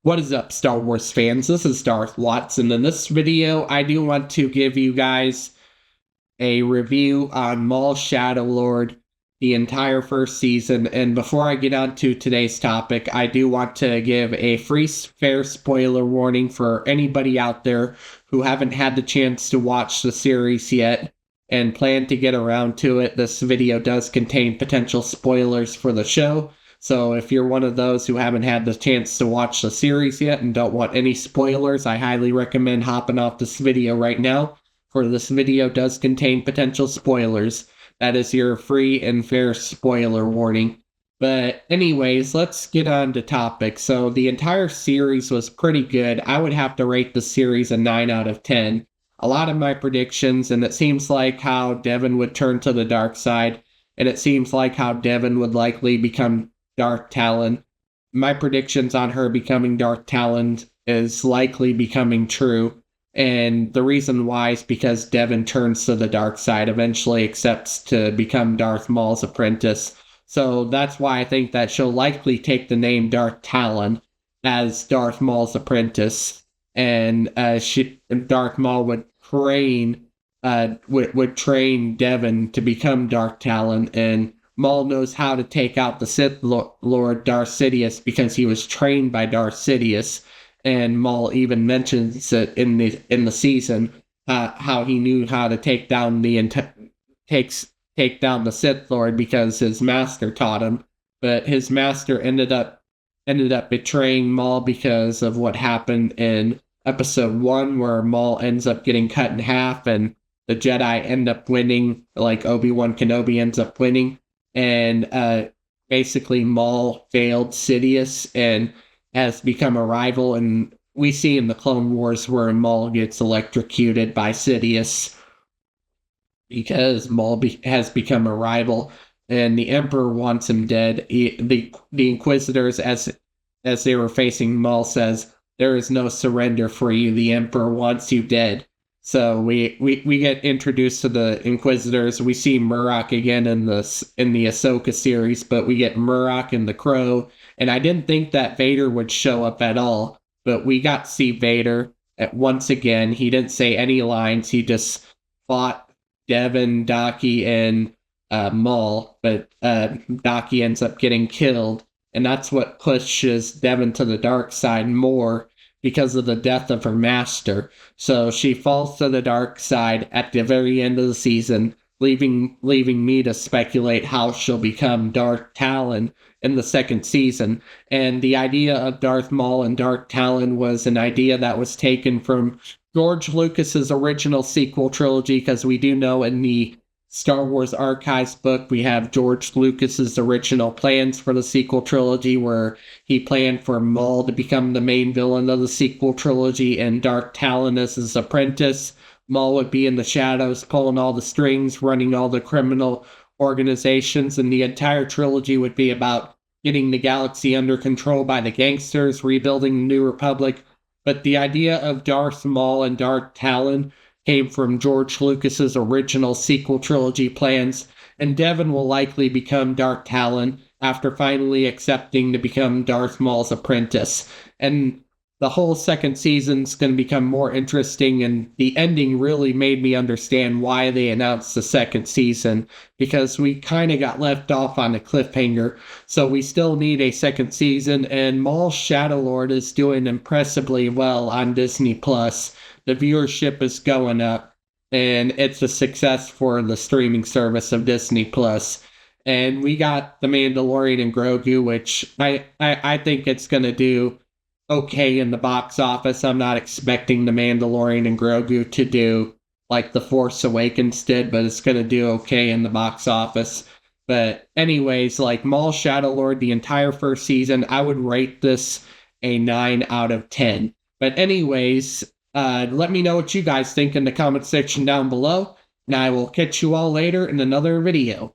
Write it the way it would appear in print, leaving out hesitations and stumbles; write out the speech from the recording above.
What is up, Star Wars fans? This is Darth Watson. In this video, I do want to give you guys a review on Maul Shadow Lord, the entire first season. And before I get on to today's topic, I do want to give a free, fair spoiler warning for anybody out there who haven't had the chance to watch the series yet and plan to get around to it. This video does contain potential spoilers for the show. So if you're one of those who haven't had the chance to watch the series yet and don't want any spoilers, I highly recommend hopping off this video right now, for this video does contain potential spoilers. That is your free and fair spoiler warning. But anyways, let's get on to topic. So the entire series was pretty good. I would have to rate the series a 9 out of 10. A lot of my predictions, and it seems like how Devin would turn to the dark side, and it seems like how Devin would likely become Darth Talon. My predictions on her becoming Darth Talon is likely becoming true, and the reason why is because Devin turns to the dark side, eventually accepts to become Darth Maul's apprentice. So that's why I think that she'll likely take the name Darth Talon as Darth Maul's apprentice, and Darth Maul would train Devin to become Darth Talon, and Maul knows how to take out the Sith Lord Darth Sidious because he was trained by Darth Sidious, and Maul even mentions it in the season, how he knew how to take down the Sith Lord because his master taught him. But his master ended up betraying Maul because of what happened in Episode 1, where Maul ends up getting cut in half, and the Jedi end up winning, like Obi-Wan Kenobi ends up winning. And basically Maul failed Sidious and has become a rival, and we see in the Clone Wars where Maul gets electrocuted by Sidious because Maul has become a rival, and the Emperor wants him dead. The Inquisitors, as they were facing Maul, says, "There is no surrender for you. The Emperor wants you dead." So we get introduced to the Inquisitors. We see Murrock again in the Ahsoka series, but we get Murrock and the Crow. And I didn't think that Vader would show up at all, but we got to see Vader once again. He didn't say any lines. He just fought Devin, Daki, and Maul, but Daki ends up getting killed, and that's what pushes Devin to the dark side more, because of the death of her master. So she falls to the dark side at the very end of the season, leaving me to speculate how she'll become Darth Talon in the second season. And the idea of Darth Maul and Darth Talon was an idea that was taken from George Lucas's original sequel trilogy, because we do know in the Star Wars Archives book, we have George Lucas's original plans for the sequel trilogy, where he planned for Maul to become the main villain of the sequel trilogy and Darth Talon as his apprentice. Maul would be in the shadows, pulling all the strings, running all the criminal organizations, and the entire trilogy would be about getting the galaxy under control by the gangsters, rebuilding the New Republic. But the idea of Darth Maul and Darth Talon came from George Lucas's original sequel trilogy plans, and Devin will likely become Darth Talon after finally accepting to become Darth Maul's apprentice. And the whole second season's going to become more interesting, and the ending really made me understand why they announced the second season, because we kind of got left off on a cliffhanger. So we still need a second season, and Maul Shadow Lord is doing impressively well on Disney+. The viewership is going up, and it's a success for the streaming service of Disney+. And we got The Mandalorian and Grogu, which I think it's going to do okay in the box office. I'm not expecting The Mandalorian and Grogu to do like The Force Awakens did, but it's going to do okay in the box office. But anyways, like Maul Shadow Lord, the entire first season, I would rate this a 9 out of 10. But anyways, let me know what you guys think in the comment section down below, and I will catch you all later in another video.